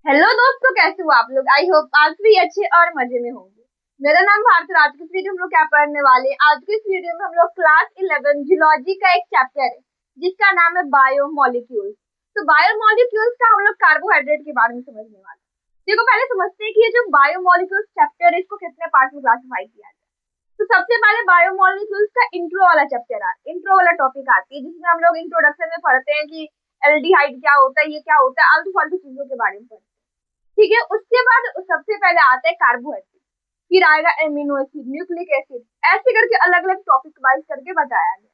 Hello दोस्तों, कैसे हो आप लोग। आई होप आज भी अच्छे और मजे में होंगे। मेरा नाम भारत और आज की इस वीडियो में हम लोग क्या पढ़ने वाले हैं। आज की इस वीडियो में हम लोग क्लास 11 जूलॉजी का एक चैप्टर है जिसका नाम है बायोमोलिक्यूल्स। तो बायोमोलिक्यूल्स का हम लोग कार्बोहाइड्रेट के बारे में समझने वाले हैं। देखो, पहले समझते हैं कि ये जो बायोमोलिक्यूल्स चैप्टर है इसको कितने पार्ट में क्लासिफाई किया जाए। तो सबसे पहले बायोमोलिक्यूल्स का इंट्रो वाला चैप्टर आता है, इंट्रो वाला टॉपिक आती है जिसमें हम लोग इंट्रोडक्शन में पढ़ते हैं कि एल्डिहाइड क्या होता है, ये क्या होता है, आलतू फालतू चीजों के बारे में पढ़ते हैं। ठीक है, उसके बाद सबसे पहले आता है कार्बोहाइड्रेट, फिर आएगा एमिनो एसिड, न्यूक्लिक एसिड, ऐसे करके अलग अलग टॉपिक वाइज करके बताया गया।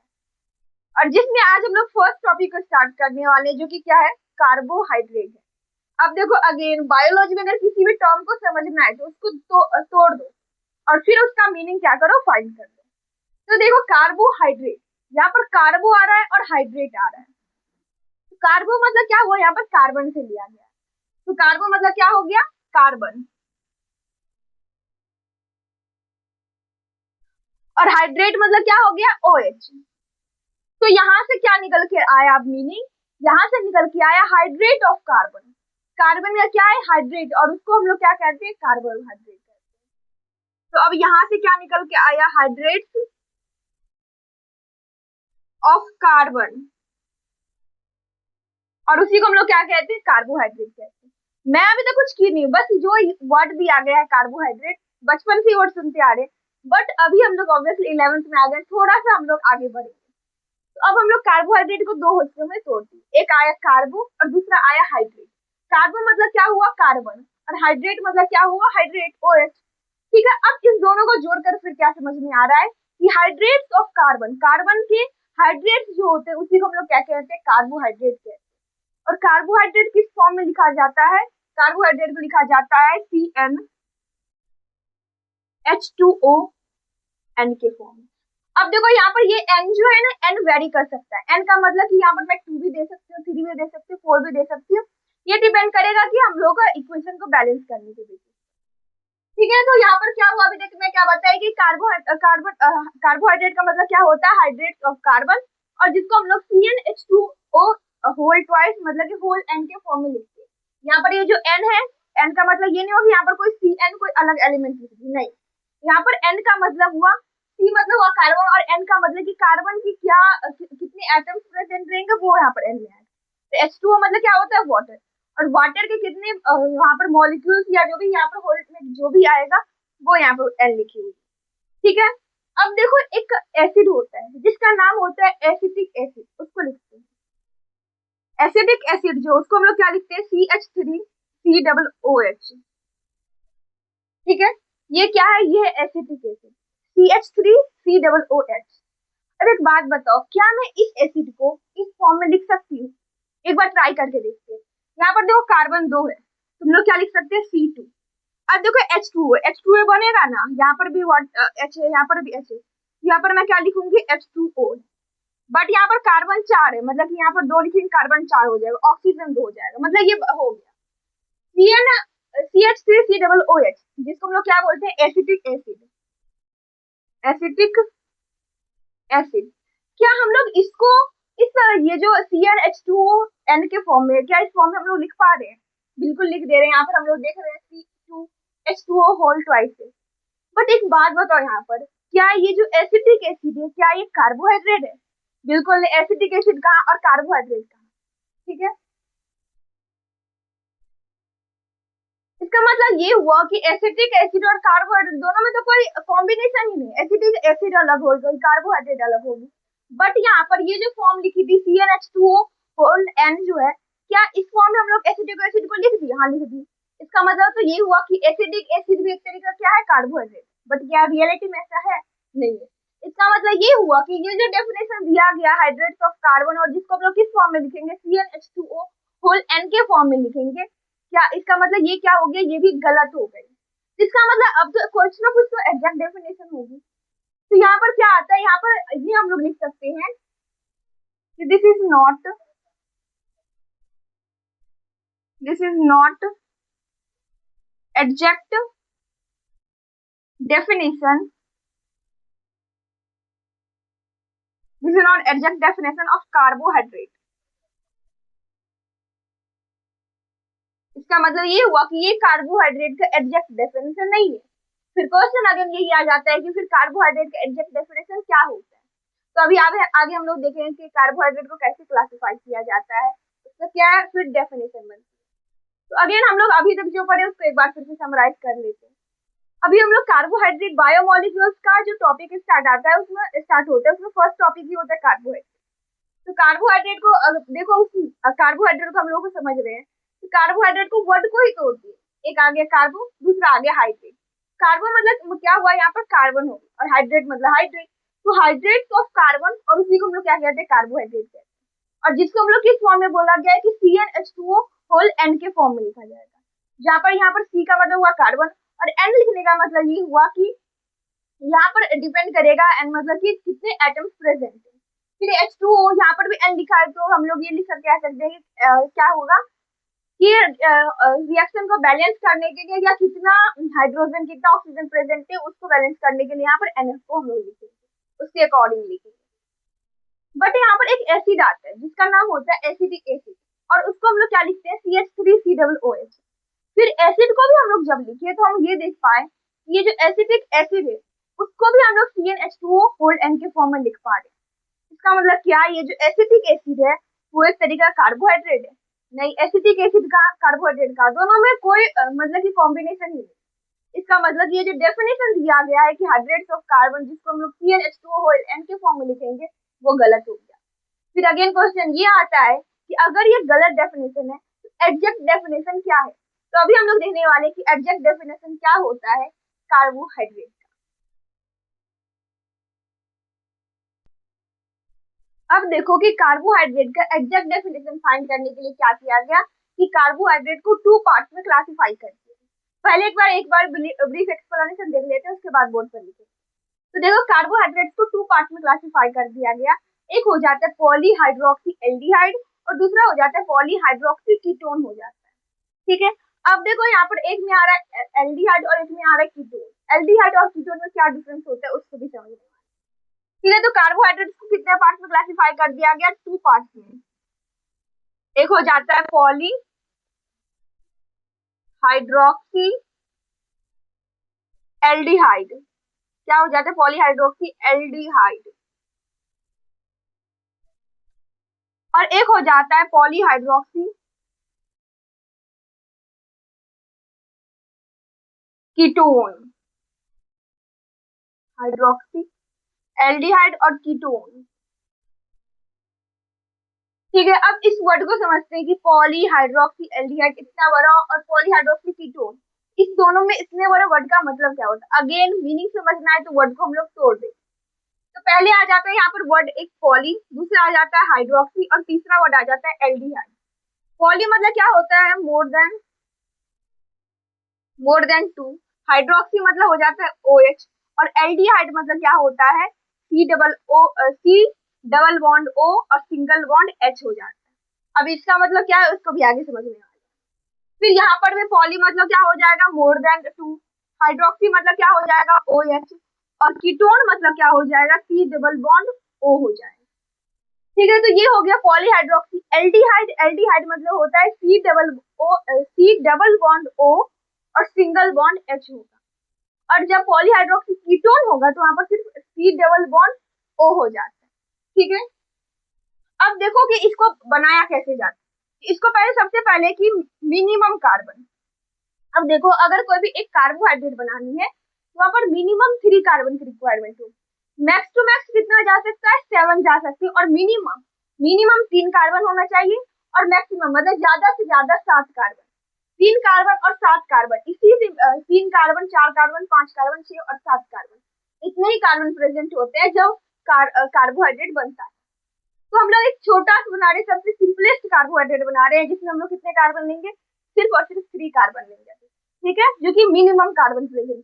और जिसमें आज हम लोग फर्स्ट टॉपिक को स्टार्ट करने वाले हैं जो कि क्या है, कार्बोहाइड्रेट है। अब देखो, अगेन बायोलॉजी में अगर किसी भी टर्म को समझना है तो उसको तोड़ दो और फिर उसका मीनिंग क्या करो, फाइंड कर दो। तो देखो, कार्बोहाइड्रेट, यहाँ पर कार्बो आ रहा है और हाइड्रेट आ रहा है। तो कार्बो मतलब क्या हुआ, यहाँ पर कार्बन से लिया गया। तो कार्बो मतलब क्या हो गया, कार्बन। और हाइड्रेट मतलब क्या हो गया, OH। तो यहां से क्या निकल के आया, अब मीनिंग यहां से निकल के आया हाइड्रेट ऑफ कार्बन। कार्बन का क्या है, हाइड्रेट, और उसको हम लोग क्या कहते हैं, कार्बोहाइड्रेट कहते हैं। तो अब यहां से क्या निकल के आया, हाइड्रेट ऑफ कार्बन, और उसी को हम लोग क्या कहते हैं, कार्बोहाइड्रेट कहते हैं। मैं अभी तक कुछ की नहीं, बस जो वर्ड भी आ गया है कार्बोहाइड्रेट, बचपन से वर्ड सुनते आ रहे। बट अभी हम लोग ऑब्वियसली 11th में आ गए, थोड़ा सा हम लोग आगे बढ़े। तो अब हम लोग कार्बोहाइड्रेट को दो हिस्सों में तोड़ दिए, एक आया कार्बो और दूसरा आया हाइड्रेट। कार्बो मतलब क्या हुआ, कार्बन, और हाइड्रेट मतलब क्या हुआ, हाइड्रेट, OH। ठीक है, अब इस दोनों को जोड़कर फिर क्या समझ में आ रहा है कि हाइड्रेट्स ऑफ कार्बन, कार्बन के हाइड्रेट्स जो होते हैं उसी को हम लोग क्या कहते हैं, कार्बोहाइड्रेट कहते हैं। और कार्बोहाइड्रेट किस फॉर्म में लिखा जाता है, कार्बोहाइड्रेट को लिखा जाता है CnH2ON के फॉर्म में। अब देखो, यहाँ पर ये n जो है ना, n वेरी कर सकता है। n का मतलब कि यहाँ पर मैं 2 भी दे सकती हूँ, 3 भी दे सकती हूँ, 4 भी दे सकती हूँ। ये डिपेंड करेगा कि हम लोग का इक्वेशन को बैलेंस करने के बेसिस। ठीक है, तो यहाँ पर क्या हुआ, अभी देखिए मैं क्या बताया कि कार्बोहाइड्रेट का मतलब क्या होता है, हाइड्रेट ऑफ कार्बन, और जिसको हम लोग CnH2O होल ट्वाइस मतलब कि होल n के फॉर्म में लिखते हैं। यहाँ पर ये जो n है, n का मतलब ये नहीं होगा यहाँ पर कोई Cn कोई अलग एलिमेंट लिख दी, नहीं। यहाँ पर n का मतलब हुआ, C मतलब हुआ कार्बन, और n का मतलब कि कार्बन की क्या कितने एटम्स प्रेजेंट रहेंगे वो यहाँ पर n में आएगा। तो H2O मतलब क्या होता है, वाटर, और वाटर के कितने यहाँ पर मॉलिक्यूल्स या जो भी यहाँ पर होल में जो भी आएगा वो यहाँ पर एल लिखी हुई। ठीक है, अब देखो, एक एसिड होता है जिसका नाम होता है एसिटिक एसिड, उसको लिखते हैं एसिटिक एसिड, जो उसको हम लोग क्या लिखते हैं, CH3COOH। ठीक है, ये क्या है, ये है एसिटिक एसिड, CH3COOH। अब एक बात बताओ, क्या मैं इस एसिड को इस फॉर्म में लिख सकती हूँ? एक बार ट्राई करके देखते हैं। यहाँ पर देखो, कार्बन 2 है, तुम लोग क्या लिख सकते हैं, C2। अब देखो H2O, H2O बनेगा ना, यहाँ पर भी H है, यहाँ पर भी H है, यहाँ पर मैं क्या लिखूंगी, H2O। बट यहाँ पर कार्बन 4 है, मतलब कि यहाँ पर 2 लिखेंगे, कार्बन 4 हो जाएगा, ऑक्सीजन 2 हो जाएगा, मतलब ये हो गया CH3COOH, जिसको हम लोग क्या बोलते हैं, एसिटिक एसिड, एसिटिक एसिड। क्या हम लोग इसको इस ये जो CnH2n के फॉर्म में, क्या इस फॉर्म में हम लोग लिख पा रहे हैं? बिल्कुल लिख दे रहे हैं, यहाँ पर हम लोग देख रहे हैं C2H2O होल ट्वाइस है। बट एक बात बताओ, यहाँ पर क्या ये जो एसिटिक एसिड है, क्या ये कार्बोहाइड्रेट है? बिल्कुल, एसिटिक एसिड कहाँ और कार्बोहाइड्रेट कहाँ। ठीक है, इसका मतलब ये हुआ कि एसिटिक एसिड और कार्बोहाइड्रेट दोनों में तो कोई कॉम्बिनेशन ही नहीं, एसिटिक एसिड अलग होगी, कार्बोहाइड्रेट अलग होगी। बट यहाँ पर ये जो फॉर्म लिखी थी CnH2O होल N जो है, क्या इस फॉर्म में हम लोग एसिटिक एसिड को लिख दिए, हाँ लिख दी। इसका मतलब तो ये हुआ कि एसिटिक एसिड भी एक तरीका क्या है, कार्बोहाइड्रेट। बट क्या रियलिटी में ऐसा है, नहीं है। इसका मतलब ये हुआ कि ये जो डेफिनेशन दिया गया हाइड्रेट्स ऑफ कार्बन, और जिसको हम लोग किस फॉर्म में लिखेंगे, CnH2O होल N के फॉर्म में लिखेंगे, क्या इसका मतलब ये क्या हो गया, ये भी गलत हो गई। इसका मतलब अब तो कुछ ना कुछ तो एग्जैक्ट डेफिनेशन होगी। तो यहाँ पर क्या आता है, यहाँ पर ये हम लोग लिख सकते हैं कि this is not exact definition, this is not exact definition of carbohydrate. इसका मतलब ये हुआ कि ये कार्बोहाइड्रेट का एग्जैक्ट डेफिनेशन नहीं है। फिर क्वेश्चन अगेन यही आ जाता है कि फिर कार्बोहाइड्रेट का एग्जैक्ट डेफिनेशन क्या होता है। तो अभी आगे हम लोग देखेंगे कि कार्बोहाइड्रेट को कैसे क्लासिफाई किया जाता है, उसका क्या है फिर डेफिनेशन बनती है। तो अगेन हम लोग अभी तक जो पढ़े उसको एक बार फिर से समराइज कर लेते हैं। अभी हम लोग कार्बोहाइड्रेट बायोमोलिक्यूल्स का जो टॉपिक स्टार्ट आता है उसमें स्टार्ट होता है, उसमें फर्स्ट टॉपिक ही होता है कार्बोहाइड्रेट। तो कार्बोहाइड्रेट को देखो कार्बोहाइड्रेट को हम लोग समझ रहे हैं, तो कार्बोहाइड्रेट को वर्ड को ही तोड़ दिए, एक आ गया कार्बो, दूसरा आ गया हाइड्रेट। कार्बो मतलब क्या हुआ यहाँ पर कार्बन हो, और हाइड्रेट मतलब हाइड्रेट, तो हाइड्रेट ऑफ कार्बन, और उसी को हम लोग क्या कहते हैं कार्बोहाइड्रेट कहते हैं। और जिसको हम लोग किस फॉर्म में बोला गया है कि CnH2O होल एन के फॉर्म में लिखा जाएगा, जहाँ पर यहाँ पर C का मतलब हुआ कार्बन और N लिखने का मतलब ये हुआ कि यहाँ पर डिपेंड करेगा N मतलब कि कितने एटम्स प्रेजेंट है। फिर H2O यहाँ पर भी N लिखा है, तो हम लोग ये लिख सकते कह सकते हैं कि क्या होगा कि रिएक्शन को बैलेंस करने के लिए या कितना हाइड्रोजन कितना ऑक्सीजन प्रेजेंट है उसको बैलेंस करने के लिए यहाँ पर NF को हम लोग लिखेंगे, उसके अकॉर्डिंग लिखेंगे। बट यहाँ पर एक एसिड आता है जिसका नाम होता है एसिटिक एसिड, और उसको हम लोग क्या लिखते हैं CH3COOH। फिर एसिड को भी हम लोग जब लिखे तो हम ये देख पाए ये जो एसिटिक एसिड है उसको भी हम लोग CnH2O होल N के फॉर्म में लिख पा रहे हैं। इसका मतलब क्या है, ये जो एसिटिक एसिड है वो एक तरीका का कार्बोहाइड्रेट है, नहीं एसिटिक एसिड का कार्बोहाइड्रेट का दोनों में कोई मतलब की कॉम्बिनेशन ही नहीं। इसका मतलब ये जो डेफिनेशन दिया गया है कि हाइड्रेट्स ऑफ कार्बन जिसको हम लोग CnH2O होल N के फॉर्म में लिखेंगे वो गलत हो गया। फिर अगेन क्वेश्चन ये आता है कि अगर ये गलत डेफिनेशन है तो एग्जैक्ट डेफिनेशन क्या है। तो अभी हम लोग देखने वाले कि एग्जैक्ट डेफिनेशन क्या होता है कार्बोहाइड्रेट का। अब देखो कि कार्बोहाइड्रेट का एग्जैक्ट डेफिनेशन फाइंड करने के लिए क्या किया गया कि कार्बोहाइड्रेट को 2 पार्ट्स में क्लासिफाई कर दिया। पहले एक बार ब्रीफ एक्सप्लेनेशन देख लेते हैं, उसके बाद बोर्ड पर लिखेंगे। तो देखो कार्बोहाइड्रेट्स को 2 पार्ट्स में क्लासिफाई कर दिया गया, एक हो जाता है पॉलीहाइड्रोक्सी एल्डिहाइड और दूसरा हो जाता है पॉलीहाइड्रोक्सी कीटोन हो जाता है। ठीक है, अब देखो यहाँ पर एक में आ रहा है एल्डिहाइड और एक में आ रहा है कीटोन। एल्डिहाइड और कीटोन में क्या डिफरेंस होता है उसको भी समझना। ठीक है, तो कार्बोहाइड्रेट्स को कितने पार्ट्स में क्लासिफाई कर दिया गया, 2 पार्ट्स में। एक हो जाता है पॉली हाइड्रोक्सी एल्डिहाइड, क्या हो जाता है पॉलीहाइड्रोक्सी एल्डिहाइड, और एक हो जाता है पॉलीहाइड्रोक्सी कीटोन। हाइड्रोक्सी एल्डिहाइड और कीटोन। ठीक है, अब इस वर्ड को समझते हैं कि पॉलीहाइड्रोक्सी एल्डिहाइड इतना बड़ा और पॉलीहाइड्रोक्सी कीटोन, इस दोनों में इतने बड़े वर्ड का मतलब क्या होता है। अगेन मीनिंग समझना है तो वर्ड को हम लोग तोड़ दें। तो पहले आ जाता है यहाँ पर वर्ड एक पॉली, दूसरा आ जाता है हाइड्रोक्सी और तीसरा वर्ड आ जाता है एल्डिहाइड। पॉली मतलब क्या होता है मोर देन 2, हाइड्रोक्सी मतलब हो जाता है OH, और एल्डिहाइड मतलब क्या होता है C डबल बॉन्ड O और सिंगल बॉन्ड H हो जाता है। अब इसका मतलब क्या है उसको भी आगे समझने वाले। फिर यहाँ पर भी पॉली मतलब क्या हो जाएगा मोर देन 2, हाइड्रोक्सी मतलब क्या हो जाएगा OH, और कीटोन मतलब क्या हो जाएगा C डबल बॉन्ड O हो जाएगा। ठीक है, तो ये हो गया पॉलीहाइड्रोक्सी एल्डिहाइड। एल्डिहाइड मतलब होता है C डबल बॉन्ड O और सिंगल बॉन्ड H होगा, और जब पॉलीहाइड्रोक्सी कीटोन होगा तो वहां पर सिर्फ C डबल बॉन्ड O हो जाता है। ठीक है, अब देखो कि इसको बनाया कैसे जाता है। इसको पहले सबसे पहले कि मिनिमम कार्बन, अब देखो अगर कोई भी एक कार्बोहाइड्रेट बनानी है तो वहां पर मिनिमम 3 कार्बन की रिक्वायरमेंट होगी। मैक्स टू मैक्स कितना जा सकता है 7 जा सकती है, और मिनिमम 3 कार्बन होना चाहिए, और मैक्सिमम मतलब ज्यादा से ज्यादा 7 कार्बन। 3 कार्बन और 7 कार्बन, इसी से 3 कार्बन 4 कार्बन 5 कार्बन 6 और 7 कार्बन, इतने ही कार्बन प्रेजेंट होते हैं जब कार्बोहाइड्रेट बनता है। तो हम लोग एक छोटा सा बना रहे हैं, सबसे सिंपलेस्ट कार्बोहाइड्रेट बना रहे हैं जिसमें हम लोग कितने कार्बन लेंगे, सिर्फ और सिर्फ 3 कार्बन लेंगे। ठीक है, जो कि मिनिमम कार्बन प्रेजेंट।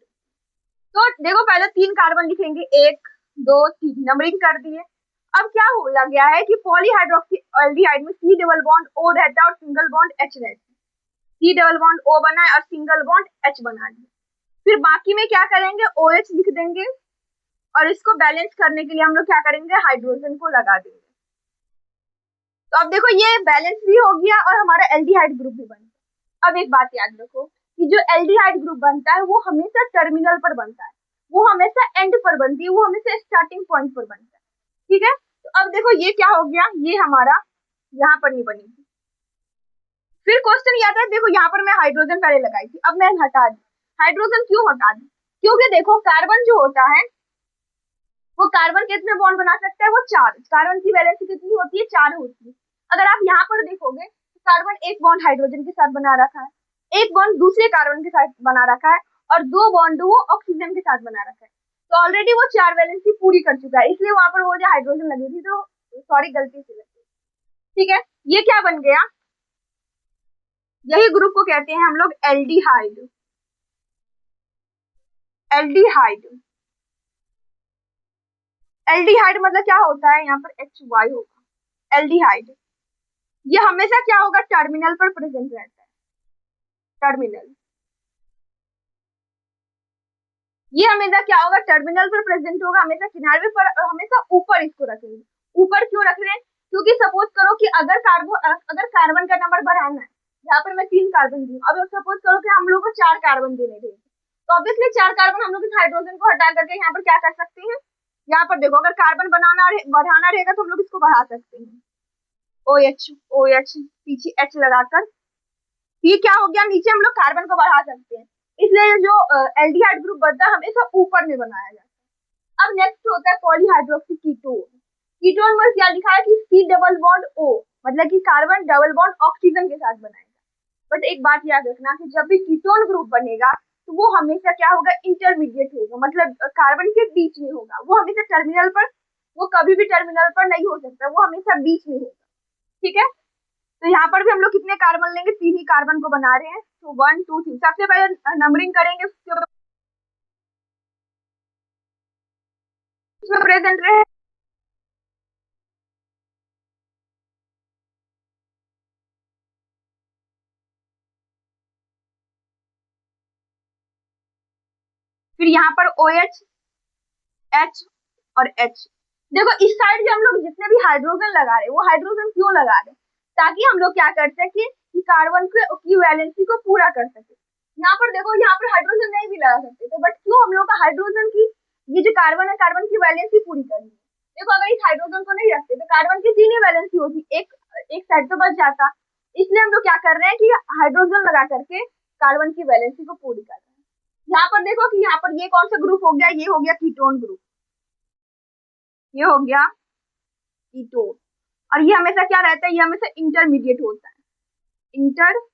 तो देखो पहले 3 कार्बन लिखेंगे, 1 2 3 नंबरिंग कर दिए। अब क्या बोला गया है कि पॉलीहाइड्रोक्सी एल्डिहाइड में C डबल बॉन्ड O रहता है और सिंगल बॉन्ड H रहता है। C डबल बॉन्ड O बना है और सिंगल बॉन्ड H बना दिया। फिर बाकी में क्या करेंगे OH लिख देंगे, और इसको बैलेंस करने के लिए हम लोग क्या करेंगे हाइड्रोजन को लगा देंगे। तो अब देखो ये बैलेंस भी हो गया और हमारा एल्डिहाइड ग्रुप भी बन गया। अब एक बात याद रखो कि जो एल्डिहाइड ग्रुप बनता है वो हमेशा टर्मिनल पर बनता है, वो हमेशा एंड पर बनती है, वो हमेशा स्टार्टिंग पॉइंट पर बनता है। ठीक है, तो अब देखो ये क्या हो गया, ये हमारा यहाँ पर नहीं बनेगी। फिर क्वेश्चन ये आता है, देखो यहाँ पर मैं हाइड्रोजन पहले लगाई थी, अब मैं हटा दी। हाइड्रोजन क्यों हटा दी? क्योंकि देखो कार्बन जो होता है वो कार्बन कितने बॉन्ड बना सकता है, वो 4। कार्बन की वैलेंसी कितनी होती है, 4 होती है। अगर आप यहाँ पर देखोगे तो कार्बन एक बॉन्ड हाइड्रोजन के साथ बना रखा है, एक बॉन्ड दूसरे कार्बन के साथ बना रखा है, और 2 बॉन्ड वो ऑक्सीजन के साथ बना रखा है। तो ऑलरेडी वो 4 वैलेंसी पूरी कर चुका है, इसलिए वहां पर वो जो हाइड्रोजन लगी थी, तो सॉरी गलती से लगी। ठीक है, ये क्या बन गया, यही ग्रुप को कहते हैं हम लोग एल्डिहाइड। एल्डिहाइड, एल्डिहाइड मतलब क्या होता है, यहाँ पर HY होगा एल्डिहाइड। ये हमेशा क्या होगा, टर्मिनल पर प्रेजेंट रहता है, टर्मिनल। ये हमेशा क्या होगा, टर्मिनल पर प्रेजेंट होगा, हमेशा किनारे पर, और हमेशा ऊपर इसको रखेंगे। ऊपर क्यों रख रहे हैं, क्योंकि सपोज करो कि अगर कार्बन का नंबर बढ़ाना है, यहाँ पर मैं 3 कार्बन दी, अब सपोज करो कि हम लोग को 4 कार्बन देने थे, तो ऑब्वियसली 4 कार्बन हम लोग इस हाइड्रोजन को हटा करके यहाँ पर क्या कर सकते हैं, यहाँ पर देखो अगर कार्बन बढ़ाना रहेगा तो हम लोग इसको बढ़ा सकते हैं, OH OH पीछे H लगाकर। ये क्या हो गया, नीचे हम लोग कार्बन को बढ़ा सकते हैं, इसलिए जो एल्डिहाइड ग्रुप बनता है हमेशा ऊपर में बनाया जाता है। अब नेक्स्ट होता है पॉलीहाइड्रोक्सी कीटोन। कीटोन में क्या लिखा है कि C डबल बॉन्ड O, मतलब कि कार्बन डबल बॉन्ड ऑक्सीजन के साथ बनाएगा। बट एक बात याद रखना कि जब भी कीटोन ग्रुप बनेगा तो वो हमेशा क्या होगा, इंटरमीडिएट होगा, मतलब कार्बन के बीच में होगा, वो हमेशा टर्मिनल पर, वो कभी भी टर्मिनल पर नहीं हो सकता, वो हमेशा बीच में होगा। ठीक है, तो यहाँ पर भी हम लोग कितने कार्बन लेंगे, 3 ही कार्बन को बना रहे हैं, तो 1 2 3 सबसे पहले नंबरिंग करेंगे, उसमें प्रेजेंट रहे। फिर यहाँ पर OH H और H। देखो इस साइड जो हम लोग जितने भी हाइड्रोजन लगा रहे हैं, वो हाइड्रोजन क्यों लगा रहे हैं, ताकि हम लोग क्या कर सके कि कार्बन की वैलेंसी को पूरा कर सके। यहाँ पर देखो, यहाँ पर हाइड्रोजन नहीं भी लगा सकते थे, बट क्यों हम लोग का हाइड्रोजन की, ये जो कार्बन है, कार्बन की वैलेंसी पूरी करनी है। देखो अगर इस हाइड्रोजन को नहीं रखते तो कार्बन की 3 ही वैलेंसी होती, एक साइड तो बच जाता, इसलिए हम लोग क्या कर रहे हैं कि हाइड्रोजन लगा करके कार्बन की वैलेंसी को पूरी कर रहे हैं। यहाँ पर देखो कि यहाँ पर ये कौन सा ग्रुप हो गया, ये हो गया कीटोन ग्रुप, ये हो गया कीटोन। और ये हमेशा क्या रहता है, ये हमेशा इंटरमीडिएट होता है, इंटरमीडिएट।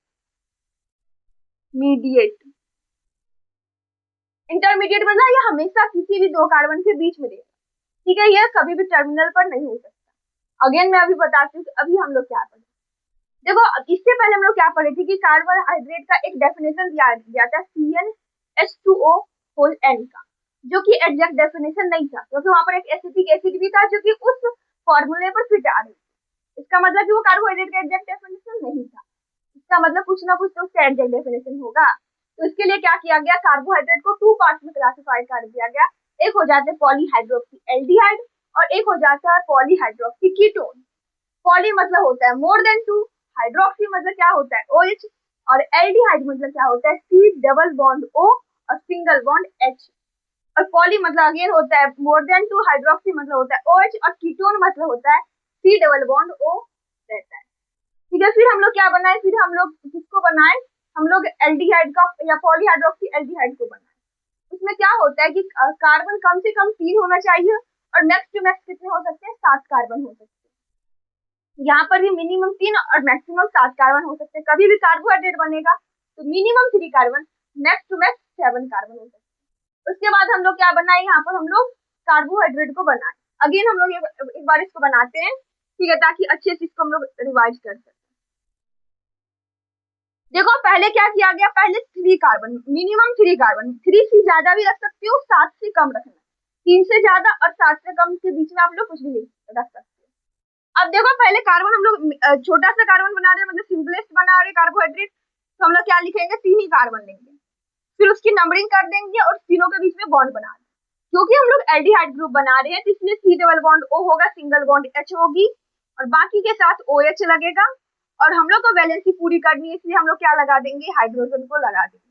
इंटरमीडिएट मतलब ये हमेशा किसी भी 2 कार्बन के बीच में रहेगा। ठीक है, ये कभी भी टर्मिनल पर नहीं हो सकता। अगेन मैं अभी बताती हूँ कि अभी हम लोग क्या पढ़े। देखो इससे पहले हम लोग क्या पढ़े थे कि कार्बोहाइड्रेट का एक डेफिनेशन दिया गया था, CnH2O होल N का, जो कि एग्जैक्ट डेफिनेशन नहीं था, क्योंकि वहां पर एक एसिटिक एसिड भी था जो कि उस फॉर्मूले पर फिट आ रही थी। इसका मतलब कि वो कार्बोहाइड्रेट का एग्जैक्ट डेफिनेशन नहीं था, इसका मतलब कुछ ना कुछ तो उसका एग्जैक्ट डेफिनेशन होगा। तो इसके लिए क्या किया गया, कार्बोहाइड्रेट को 2 पार्ट्स में क्लासिफाई कर दिया गया। एक हो जाते हैं पॉलीहाइड्रोक्सी एल्डिहाइड, और एक हो जाता है पॉलीहाइड्रोक्सी कीटोन। पॉली मतलब होता है मोर देन 2, हाइड्रोक्सी मतलब क्या होता है OH, और एल्डिहाइड मतलब क्या होता है C डबल बॉन्ड O और सिंगल बॉन्ड H। और पॉली मतलब अगेन होता है मोर देन 2, हाइड्रोक्सी मतलब होता है OH, और कीटोन मतलब होता है C डबल बॉन्ड O रहता है। ठीक है, फिर हम लोग क्या बनाए, फिर हम लोग किसको बनाए, हम लोग एल्डिहाइड का या पॉलीहाइड्रोक्सी एल्डिहाइड को बनाए। उसमें क्या होता है कि कार्बन कम से कम 3 होना चाहिए, और मैक्स टू मैक्स कितने हो सकते हैं, 7 कार्बन हो सकते हैं। यहाँ पर भी मिनिमम 3 और मैक्सिमम 7 कार्बन हो सकते हैं। कभी भी कार्बोहाइड्रेट बनेगा तो minimum 3 carbon, max to max 7 carbon हो सकते हैं। उसके बाद हम लोग क्या बनाए, यहाँ पर हम लोग कार्बोहाइड्रेट को बनाए। अगेन हम लोग एक बार इसको बनाते हैं, ठीक है, ताकि अच्छे से इसको हम लोग रिवाइज कर सकें। देखो पहले क्या किया गया, पहले 3 कार्बन, मिनिमम 3 कार्बन, 3 से ज्यादा भी रख सकते हो, 7 से कम रखना, 3 से ज्यादा और 7 से कम के बीच में आप लोग कुछ भी रख सकते हो। अब देखो पहले कार्बन हम लोग छोटा सा कार्बन बना रहे हैं, मतलब सिंपलेस्ट बना रहे कार्बोहाइड्रेट, तो हम लोग क्या लिखेंगे, 3 ही कार्बन लेंगे, फिर उसकी नंबरिंग कर देंगे और तीनों के बीच में बॉन्ड बना देंगे। क्योंकि हम लोग एल्डिहाइड ग्रुप बना रहे हैं तो इसलिए C डबल बॉन्ड O होगा, सिंगल बॉन्ड H होगी, और बाकी के साथ OH लगेगा, और हम लोग को वैलेंसी पूरी करनी है, इसलिए हम लोग क्या लगा देंगे, हाइड्रोजन को लगा देंगे।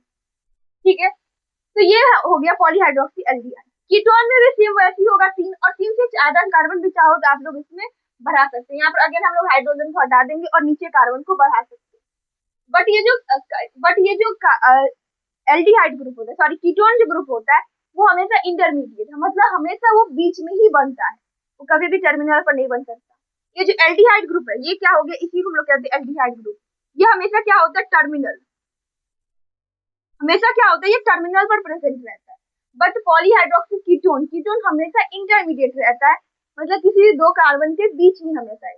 ठीक है, तो ये हो गया पॉलीहाइड्रोक्सी एल्डिहाइड। कीटोन में भी सेम वैसे ही होगा, 3 और 3 से ज्यादा कार्बन भी चाहो तो आप लोग इसमें बढ़ा सकते हैं। यहाँ पर अगेन हम लोग हाइड्रोजन को हटा देंगे और नीचे कार्बन को बढ़ा सकते हैं। बट ये जो एल्डिहाइड ग्रुप होता है, सॉरी कीटोन जो ग्रुप होता है, वो हमेशा इंटरमीडिएट है, मतलब हमेशा वो बीच में ही बनता है, वो कभी भी टर्मिनल पर नहीं बन सकता। ये जो एल्डिहाइड ग्रुप है, ये क्या हो गया, इसी को हम लोग कहते हैं एल्डिहाइड ग्रुप। ये हमेशा क्या होता है, टर्मिनल, हमेशा क्या होता है, ये टर्मिनल पर प्रेजेंट रहता है। बट पॉलीहाइड्रोक्सी कीटोन, कीटोन हमेशा इंटरमीडिएट रहता है, मतलब किसी दो कार्बन के बीच में हमेशा है।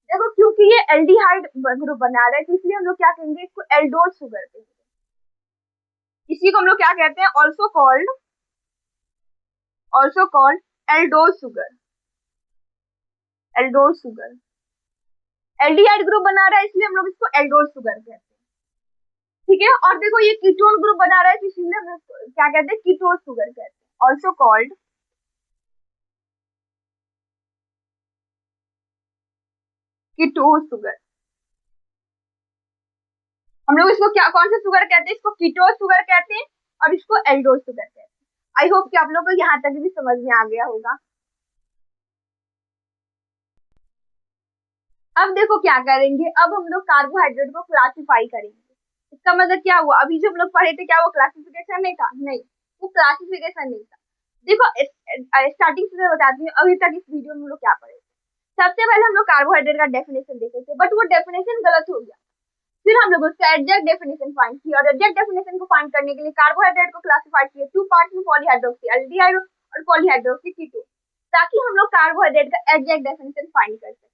देखो क्योंकि ये एल्डिहाइड ग्रुप बना रहा है, तो इसलिए हम लोग क्या कहेंगे, इसको एल्डोल शुगर कहेंगे। इसी को हम लोग क्या कहते हैं, also called aldol sugar. Aldol sugar aldehyde group बना रहा है, इसलिए हम लोग इसको एल्डोल शुगर कहते हैं। ठीक है, और देखो ये कीटोन ग्रुप बना रहा है, तो इसलिए हम क्या कहते हैं, कीटोन शुगर कहते हैं, ऑल्सो कॉल्ड कीटोन शुगर। हम लोग इसको क्या, कौन सा शुगर कहते हैं, इसको कीटोन शुगर कहते हैं और इसको एल्डोल शुगर कहते हैं। आई होप कि आप लोग को यहाँ तक भी समझ में आ गया होगा। अब देखो क्या करेंगे, अब हम लोग कार्बोहाइड्रेट को क्लासिफाई करेंगे। इसका मतलब क्या हुआ, अभी जो हम लोग पढ़े थे, क्या वो क्लासिफिकेशन नहीं था, नहीं, वो क्लासिफिकेशन नहीं था। देखो स्टार्टिंग से बताती हूँ, अभी तक इस वीडियो में हम लोग क्या पढ़े थे। सबसे पहले हम लोग कार्बोहाइड्रेट का डेफिनेशन देखे थे, बट वो डेफिनेशन गलत हो गया। फिर हम लोग उसका एग्जैक्ट डेफिनेशन फाइंड किया, और एग्जैक्ट डेफिनेशन को फाइंड करने के लिए कार्बोहाइड्रेट को क्लासिफाई किया 2 पार्ट्स में, पॉलीहाइड्रोक्सी एल्डिहाइड और पॉलीहाइड्रोक्सी कीटोन, ताकि हम लोग कार्बोहाइड्रेट का एग्जैक्ट डेफिनेशन फाइंड कर सकें।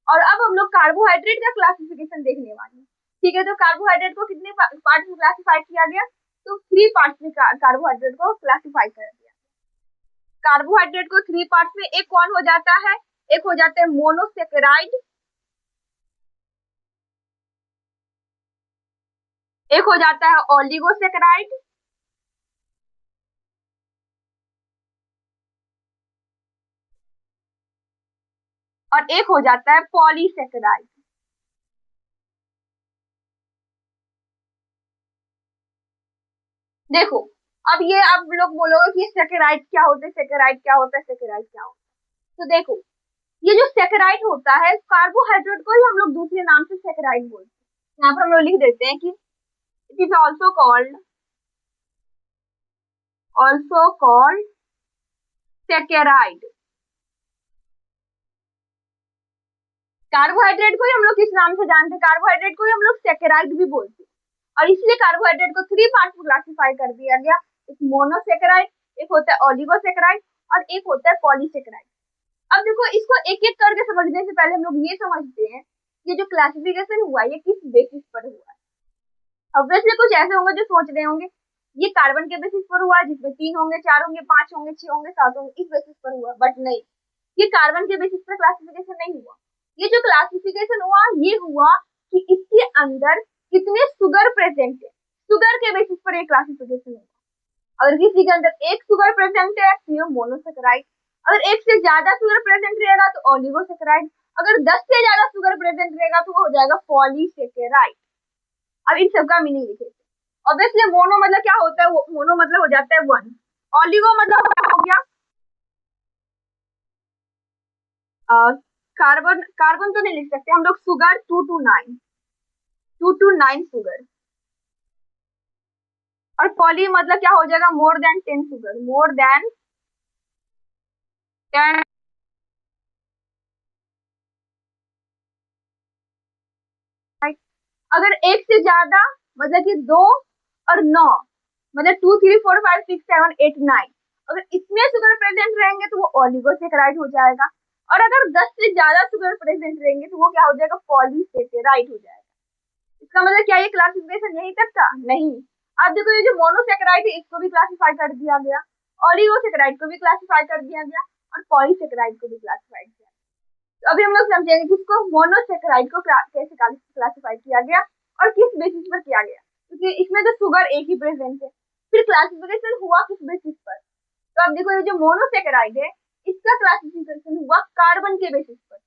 और अब हम लोग कार्बोहाइड्रेट का क्लासिफिकेशन देखने वाले हैं। ठीक है, तो कार्बोहाइड्रेट को कितने पार्ट में क्लासिफाई किया गया, तो 3 पार्ट्स में कार्बोहाइड्रेट को क्लासिफाई कर दिया। कार्बोहाइड्रेट को 3 पार्ट्स में, एक कौन हो जाता है, एक हो जाता है मोनोसेकेराइड, एक हो जाता है ओलिगोसेकेराइड, और एक हो जाता है पॉलीसेकेराइड। देखो अब ये आप लोग बोलोगे कि सेकेराइड क्या होता है, सेकेराइड क्या होता है, सेकेराइड क्या होता है। तो देखो ये जो सेकेराइड होता है, कार्बोहाइड्रेट को ही हम लोग दूसरे नाम से सेकेराइड बोलते हैं। यहाँ पर हम लोग लिख देते हैं कि it is also called saccharide. Carbohydrate को ही हम लोग किस नाम से जानते हैं, कार्बोहाइड्रेट को ही हम लोग सेकेराइड भी बोलते हैं। और इसलिए कार्बोहाइड्रेट को 3 पार्ट में क्लासिफाई कर दिया गया, एक मोनोसेकेराइड, एक होता है ओलिगोसेकेराइड और एक होता है पॉलीसेकेराइड। अब देखो इसको एक एक करके समझने से पहले हम लोग ये समझते हैं कि जो क्लासिफिकेशन हुआ ये किस बेसिस पर हुआ है। ऑब्वियसली कुछ ऐसे होंगे जो सोच रहे होंगे ये कार्बन के बेसिस पर हुआ, जिसमें 3 होंगे, 4 होंगे, 5 होंगे, 6 होंगे, 7 होंगे, इस बेसिस पर हुआ, बट नहीं, ये कार्बन के बेसिस पर क्लासिफिकेशन नहीं हुआ। ये जो क्लासिफिकेशन हुआ, ये हुआ कि इसके अंदर कितने शुगर प्रेजेंट है, शुगर के बेसिस पर ये क्लासिफिकेशन हुआ। अगर किसी के अंदर एक शुगर प्रेजेंट है तो ये मोनोसेकेराइड, अगर एक से ज्यादा शुगर प्रेजेंट रहेगा तो ओलिगोसेकेराइड, अगर 10 से ज्यादा शुगर प्रेजेंट रहेगा तो वो हो जाएगा पॉलीसेकेराइड। अब इन सबका मीनिंग लिखे, ऑब्वियसली मोनो मतलब क्या होता है, मोनो मतलब हो जाता है 1, ओलिगो मतलब क्या हो गया, कार्बन, कार्बन तो नहीं लिख सकते हम लोग, शुगर 2 to 9 शुगर, और पॉली मतलब क्या हो जाएगा, more than 10 sugar, more than 10। अगर एक से ज्यादा मतलब कि 2 और 9, मतलब 2 3 4 5 6 7 8 9, अगर इसमें शुगर प्रेजेंट रहेंगे तो वो ओलिगोसेकेराइड हो जाएगा, और अगर 10 से ज्यादा शुगर प्रेजेंट रहेंगे तो वो क्या हो जाएगा, पॉलीसेकेराइड हो जाएगा। इसका मतलब क्या ये क्लासिफिकेशन यहीं तक था, नहीं। अब देखो ये जो मोनोसेकेराइड है इसको भी क्लासिफाई कर दिया गया, ओलिगोसेकेराइड को भी क्लासिफाई कर दिया गया, और पॉलीसेकेराइड को भी क्लासिफाई किया। तो अभी हम लोग समझेंगे कि इसको मोनोसेकेराइड को कैसे क्लासिफाई किया गया और किस बेसिस पर किया गया, क्योंकि इसमें तो शुगर एक ही प्रेजेंट है। फिर क्लासिफिकेशन हुआ किस बेसिस पर, तो अब देखो ये जो मोनोसेकेराइड है इसका क्लासिफिकेशन हुआ कार्बन के बेसिस पर।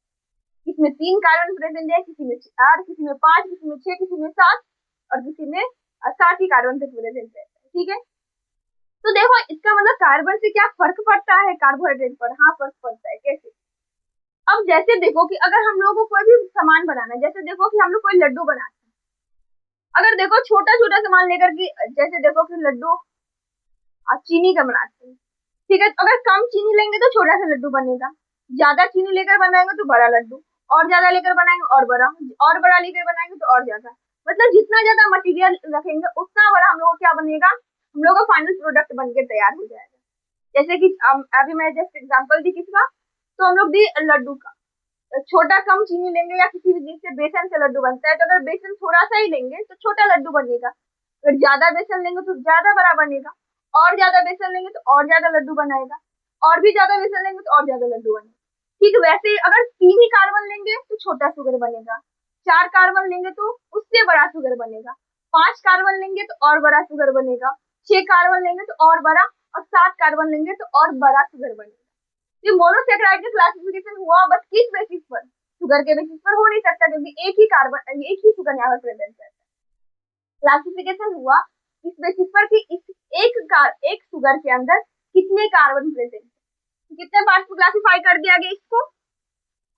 इसमें 3 कार्बन प्रेजेंट है, किसी में 4, किसी में 5, किसी में 6, किसी में 7 और किसी में 7 ही कार्बन प्रेजेंट है। ठीक है, तो देखो इसका मतलब कार्बन से क्या फर्क पड़ता है कार्बोहाइड्रेट पर? हाँ फर्क पड़ता है। कैसे? अब जैसे देखो कि अगर हम लोगों को कोई भी सामान बनाना है, जैसे देखो कि हम लोग कोई लड्डू बनाते हैं, अगर देखो छोटा छोटा सामान लेकर के, जैसे देखो कि लड्डू चीनी का बनाते हैं, ठीक है, अगर कम चीनी लेंगे तो छोटा सा लड्डू बनेगा, ज्यादा चीनी लेकर बनाएंगे तो बड़ा लड्डू, और ज्यादा लेकर बनाएंगे और बड़ा लेकर बनाएंगे तो और ज्यादा। मतलब जितना ज्यादा मटेरियल रखेंगे उतना बड़ा हम लोग को क्या बनेगा, हम लोग का फाइनल प्रोडक्ट बनके तैयार हो जाएगा। जैसे कि अभी मैं जस्ट एग्जांपल दी किसका, तो हम लोग दी लड्डू का। छोटा कम चीनी लेंगे या किसी भी चीज से बेसन से लड्डू बनता है, तो अगर बेसन थोड़ा सा ही लेंगे तो छोटा लड्डू बनेगा, अगर ज्यादा बेसन लेंगे तो ज्यादा बड़ा बनेगा, और ज्यादा बेसन लेंगे तो और ज्यादा लड्डू बनाएगा, और भी ज्यादा बेसन लेंगे तो और ज्यादा लड्डू बनेगा। ठीक वैसे ही अगर 3 ही कार्बन लेंगे तो छोटा शुगर बनेगा, 4 कार्बन लेंगे तो उससे बड़ा शुगर बनेगा, 5 कार्बन लेंगे तो और बड़ा शुगर बनेगा, 6 कार्बन लेंगे तो और बड़ा, और 7 कार्बन लेंगे तो और बड़ा शुगर बनेगा। ये मोनोसेक्राइड का क्लासिफिकेशन हुआ, बट किस बेसिस पर? शुगर के बेसिस पर हो नहीं सकता, क्योंकि एक ही शुगर यहाँ पर प्रेजेंट है। क्लासिफिकेशन हुआ इस बेसिस पर कि इस एक शुगर के अंदर कितने कार्बन प्रेजेंट है, कितने पार्ट्स में क्लासिफाई कर दिया गया इसको।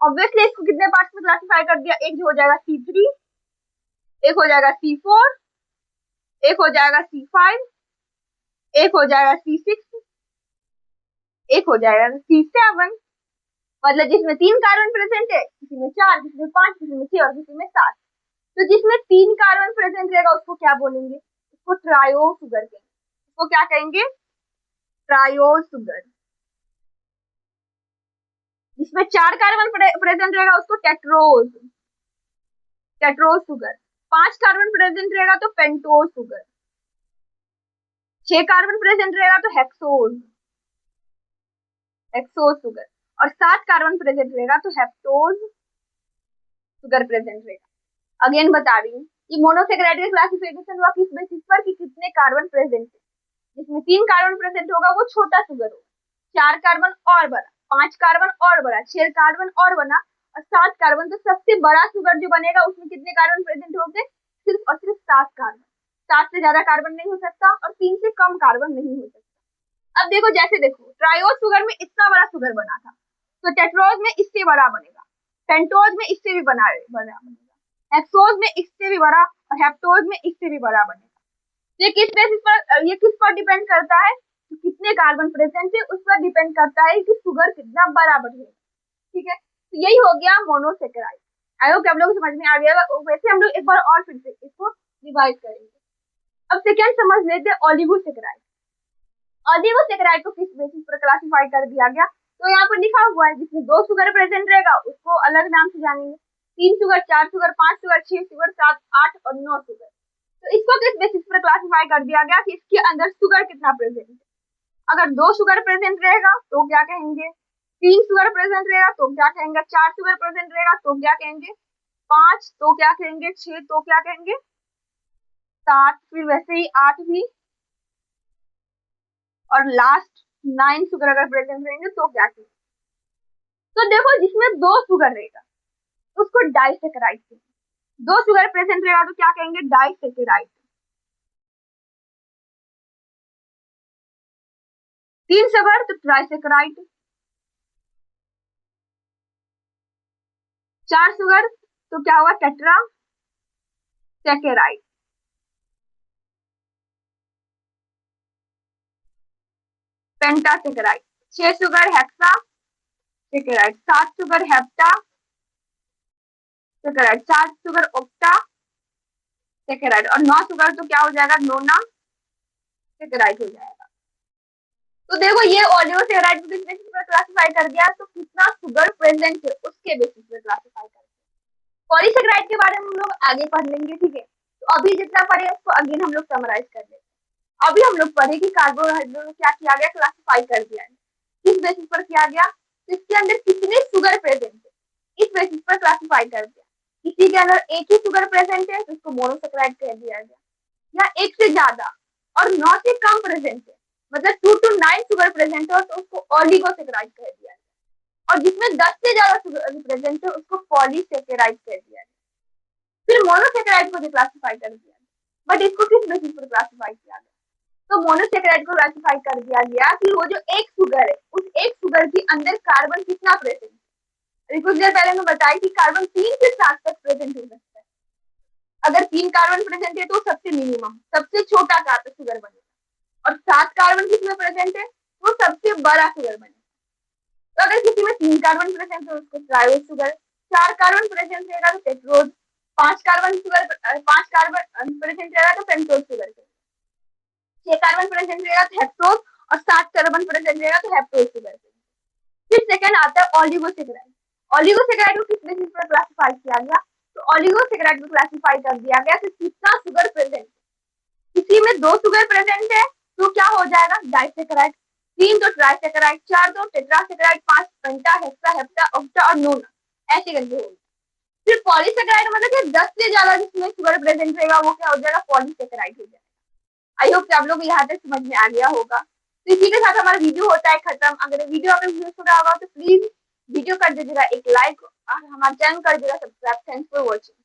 ऑब्वियसली इसको कितने पार्ट्स में क्लासिफाई कर दिया, एक जो हो जाएगा C3, एक हो जाएगा C4, एक हो जाएगा C5, एक हो जाएगा C6, एक हो जाएगा C7। मतलब जिसमें 3 कार्बन प्रेजेंट है, किसी में 4, किसी में 5, किसी में 6 और किसी में 7। तो जिसमें 3 कार्बन प्रेजेंट रहेगा उसको क्या बोलेंगे, उसको ट्रायो शुगर कहेंगे। उसको क्या कहेंगे? Trio sugar. जिसमें 4 कार्बन प्रेजेंट रहेगा उसको टेट्रोज शुगर। 5 कार्बन प्रेजेंट रहेगा तो पेंटोज शुगर। 6 कार्बन प्रेजेंट रहेगा तो हेक्सोज शुगर, और 7 कार्बन प्रेजेंट रहेगा तो हेप्टोज शुगर प्रेजेंट रहेगा। अगेन बता रही हूँ, ये मोनोसेक्राइड का क्लासिफिकेशन हुआ किस बेसिस पर कि कितने कार्बन प्रेजेंट है। जिसमें 3 कार्बन प्रेजेंट होगा वो छोटा शुगर होगा, 4 कार्बन और बड़ा, 5 कार्बन और बड़ा, 6 कार्बन और बड़ा, और 7 कार्बन। तो सबसे बड़ा शुगर जो बनेगा उसमें कितने कार्बन प्रेजेंट होंगे? सिर्फ और सिर्फ 7 कार्बन। 7 से ज्यादा कार्बन नहीं हो सकता और 3 से कम कार्बन नहीं हो सकता। अब देखो, जैसे देखो ट्रायोज शुगर में इतना बड़ा शुगर बना था, तो टेट्रोज में इससे बड़ा बनेगा, पेंटोज में इससे भी बड़ा बनेगा, हेक्सोज में इससे भी बड़ा, और हेप्टोज में इससे भी बड़ा बनेगा। ये किस बेसिस पर, ये किस पर डिपेंड करता है? तो कितने कार्बन प्रेजेंट है उस पर डिपेंड करता है कि शुगर कितना बड़ा बढ़ेगा। ठीक है, तो यही हो गया मोनोसेक्राइड। आई होप आप लोगों को समझ में आ गया। वैसे हम लोग एक बार और फिर से इसको रिवाइज करेंगे। अब सेकेंड समझ लेते हैं ओलिगोसेक्राइड। ओलिगोसेक्राइड को किस बेसिस पर क्लासिफाई कर दिया गया? तो यहाँ पर लिखा हुआ है, जिसमें 2 शुगर प्रेजेंट रहेगा उसको अलग नाम से जानेंगे, 3 शुगर, 4 शुगर, 5 शुगर, 6 शुगर, 7, 8 और 9 शुगर। तो इसको किस बेसिस पर क्लासिफाई कर दिया गया कि इसके अंदर शुगर कितना प्रेजेंट है। अगर 2 शुगर प्रेजेंट रहेगा तो क्या कहेंगे, 3 शुगर प्रेजेंट रहेगा तो क्या कहेंगे, 4 शुगर प्रेजेंट रहेगा तो क्या कहेंगे, 5 तो क्या कहेंगे, 6 तो क्या कहेंगे, 7, फिर वैसे ही 8 भी, और लास्ट 9 शुगर अगर प्रेजेंट रहेंगे तो क्या कहेंगे। तो देखो जिसमें 2 शुगर रहेगा उसको डाइसेकेराइड कहेंगे। 2 शुगर प्रेजेंट रहेगा तो क्या कहेंगे, डाइसेकेराइड। 3 शुगर तो ट्राइसेकेराइड, 4 शुगर तो क्या होगा, tetra saccharide. 6 sugar hexa saccharide, 7 sugar hepta saccharide, 4 sugar octa saccharide, और 9 शुगर तो क्या हो जाएगा, नोना सेकेराइड हो जाएगा। तो देखो ये ओलिगोसेकेराइड को किस बेसिस पर क्लासिफाई कर दिया, तो कितना शुगर प्रेजेंट है उसके बेसिस पर क्लासिफाई कर दिया। पॉलीसेकेराइड के बारे में हम लोग आगे पढ़ लेंगे। ठीक है, तो अभी जितना पढ़े उसको अगेन हम लोग समराइज कर लेंगे। अभी हम लोग पढ़े कि कार्बोहाइड्रेट को क्या किया गया, क्लासिफाई कर दिया है। किस बेसिस पर किया गया, तो इसके अंदर कितने शुगर प्रेजेंट है इस बेसिस पर क्लासिफाई कर दिया। किसी के अंदर एक ही शुगर प्रेजेंट है तो उसको मोनोसेकेराइड कह दिया गया, या एक से ज्यादा और 9 से कम प्रेजेंट है, मतलब 2 to 9 शुगर प्रेजेंट है तो उसको ओलिगोसेकेराइड कह दिया गया। और जिसमें 10 से ज्यादा शुगर प्रेजेंट है उसको पॉलीसेकेराइड कह दिया गया। फिर मोनोसेकेराइड को डिक्लासिफाई कर दिया गया। बट इसको किस बेसिस पर क्लासिफाई किया गया? तो मोनोसेकेराइड को क्लासिफाई कर दिया गया कि वो जो एक शुगर है उस एक शुगर के अंदर कार्बन कितना प्रेजेंट है। कुछ देर पहले मैं बताया कि कार्बन 3 से 7 तक प्रेजेंट हो सकता है। अगर 3 कार्बन प्रेजेंट है तो सबसे मिनिमम सबसे छोटा कार्बन शुगर बनेगा, और 7 कार्बन किसमें प्रेजेंट है तो सबसे बड़ा शुगर बनेगा। तो अगर किसी में 3 कार्बन प्रेजेंट है उसको ट्रायोज शुगर, 4 कार्बन प्रेजेंट रहेगा तो टेट्रोज, 5 कार्बन प्रेजेंट रहेगा तो पेंटोज शुगर, 6 कार्बन प्रेजेंट रहेगा तो हेप्टोज, और 7 कार्बन प्रेजेंट रहेगा तो हेप्टोज शुगर। फिर सेकंड आता है ओलिगोसेकेराइड। ओलिगोसेकेराइड को किस बेसिस पर क्लासिफाई किया गया? तो ओलिगोसेकेराइड को क्लासिफाई कर दिया गया कि कितना शुगर प्रेजेंट है। किसी में 2 शुगर प्रेजेंट है तो क्या हो जाएगा डाइसेकेराइड, 3 तो ट्राइसेकेराइड, 4 तो टेट्रासेकेराइड, 5 पेंटा, हेक्सा, हेप्टा, ऑक्टा और नोना, ऐसे करके होगा। फिर पॉलीसेकेराइड मतलब कि 10 से ज्यादा जिसमें शुगर प्रेजेंट रहेगा वो क्या हो जाएगा पॉलीसेकेराइड हो जाएगा। आई होप कि आप लोग को यहाँ तक समझ में आ गया होगा। तो इसी के साथ हमारा वीडियो होता है खत्म। अगर वीडियो आपको यूजफुल रहा होगा तो प्लीज वीडियो कर दीजिएगा एक लाइक और हमारे चैनल कर दीजिएगा सब्सक्राइब। Thanks for watching.